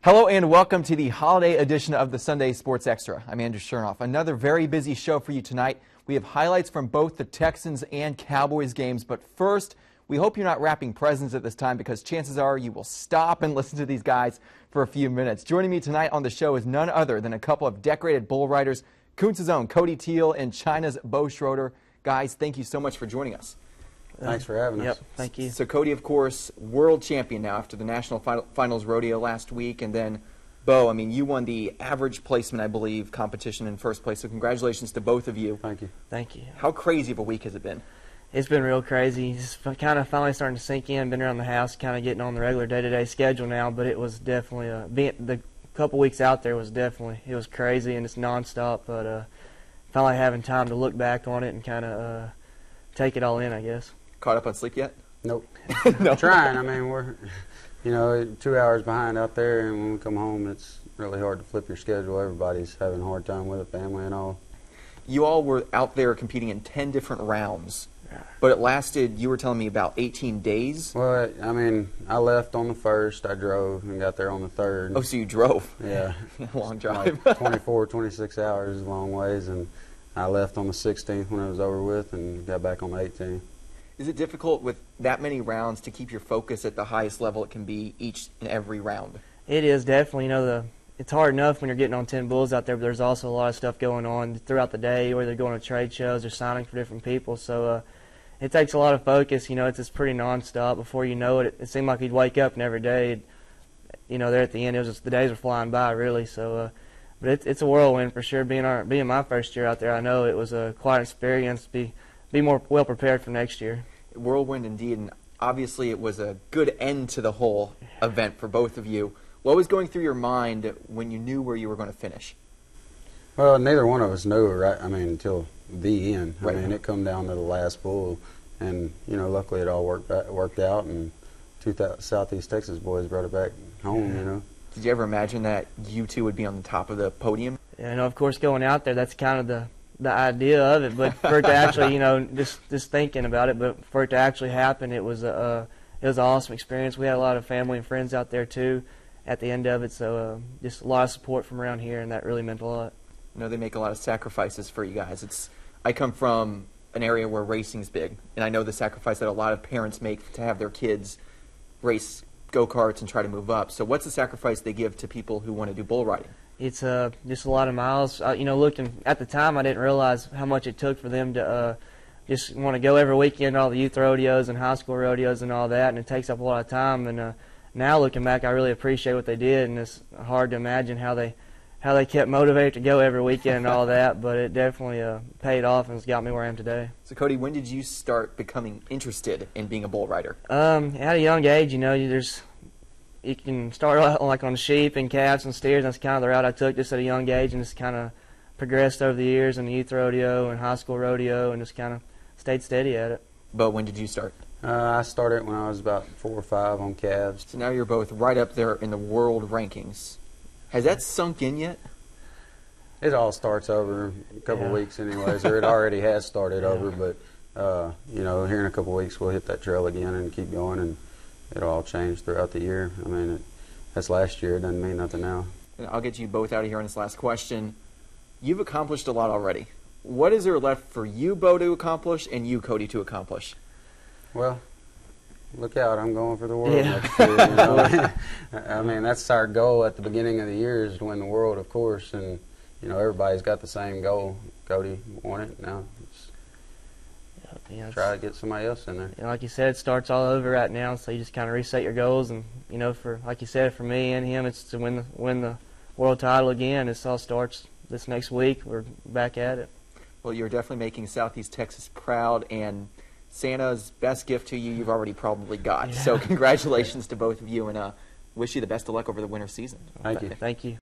Hello and welcome to the holiday edition of the Sunday Sports Extra. I'm Andrew Chernoff. Another very busy show for you tonight. We have highlights from both the Texans and Cowboys games, but first, we hope you're not wrapping presents at this time because chances are you will stop and listen to these guys for a few minutes. Joining me tonight on the show is none other than a couple of decorated bull riders, Kuntz's own Cody Teel and China's Beau Schroeder. Guys, thank you so much for joining us. Thanks for having us. Yep, thank you. So Cody, of course, world champion now after the National Finals Rodeo last week, and then Beau, I mean, you won the average placement, I believe, competition in first place, so congratulations to both of you. Thank you. Thank you. How crazy of a week has it been? It's been real crazy. It's kind of finally starting to sink in. Been around the house, kind of getting on the regular day-to-day schedule now, but it was definitely, the couple weeks out there was definitely, it was crazy and it's nonstop, but finally having time to look back on it and kind of take it all in, I guess. Caught up on sleep yet? Nope. No. Trying. I mean, we're, 2 hours behind out there, and when we come home, it's really hard to flip your schedule. Everybody's having a hard time with it, family and all. You all were out there competing in 10 different rounds, but it lasted, you were telling me, about 18 days? Well, I mean, I left on the 1st. I drove and got there on the 3rd. Oh, so you drove? Yeah. Long drive. Like 24, 26 hours is a long ways, and I left on the 16th when it was over with and got back on the 18th. Is it difficult with that many rounds to keep your focus at the highest level it can be each and every round? It is definitely, it's hard enough when you're getting on 10 bulls out there, but there's also a lot of stuff going on throughout the day, or they're going to trade shows or signing for different people. So it takes a lot of focus. It's just pretty nonstop. Before you know it, it seemed like you'd wake up and every day, there at the end, it was just, the days were flying by, really. So, but it's a whirlwind for sure. Being my first year out there, I know it was quite an experience to be more well prepared for next year. Whirlwind indeed, and obviously it was a good end to the whole event for both of you. What was going through your mind when you knew where you were going to finish? Well, neither one of us knew, right? I mean, until the end. Right. I mean, it come down to the last bull, and luckily it all worked out, and Southeast Texas boys brought it back home. Did you ever imagine that you two would be on the top of the podium? Yeah, of course, going out there, that's kind of the idea of it, but for it to actually, just thinking about it, but for it to actually happen, it was an awesome experience. We had a lot of family and friends out there too at the end of it, so just a lot of support from around here, and that really meant a lot. They make a lot of sacrifices for you guys. I come from an area where racing's big, and I know the sacrifice that a lot of parents make to have their kids race go-karts and try to move up. So what's the sacrifice they give to people who want to do bull riding? It's just a lot of miles. Looking at the time, I didn't realize how much it took for them to just want to go every weekend to all the youth rodeos and high school rodeos and all that, and it takes up a lot of time. And now looking back, I really appreciate what they did, and it's hard to imagine how they kept motivated to go every weekend and all that. But it definitely paid off, and it's got me where I am today. So Cody, when did you start becoming interested in being a bull rider? At a young age, you can start out like on sheep and calves and steers. That's kind of the route I took just at a young age, and just kind of progressed over the years in the youth rodeo and high school rodeo, and just kind of stayed steady at it. But when did you start? I started when I was about 4 or 5 on calves. So now you're both right up there in the world rankings. Has that sunk in yet? It all starts over a couple of weeks anyways, or it already has started over, but here in a couple of weeks we'll hit that trail again and keep going, and it'll all change throughout the year. I mean, that's last year. It doesn't mean nothing now. And I'll get you both out of here on this last question. You've accomplished a lot already. What is there left for you, Beau, to accomplish and you, Cody, to accomplish? Well, look out. I'm going for the world next year. I mean, that's our goal at the beginning of the year, is to win the world, of course. And, everybody's got the same goal. Cody won it. Now try to get somebody else in there. Like you said, it starts all over right now, so you just kind of reset your goals. And, for like you said, for me and him, it's to win the world title again. It all starts this next week. We're back at it. Well, you're definitely making Southeast Texas proud, and Santa's best gift to you, you've already probably got. Yeah. So congratulations to both of you, and wish you the best of luck over the winter season. Thank you. Thank you.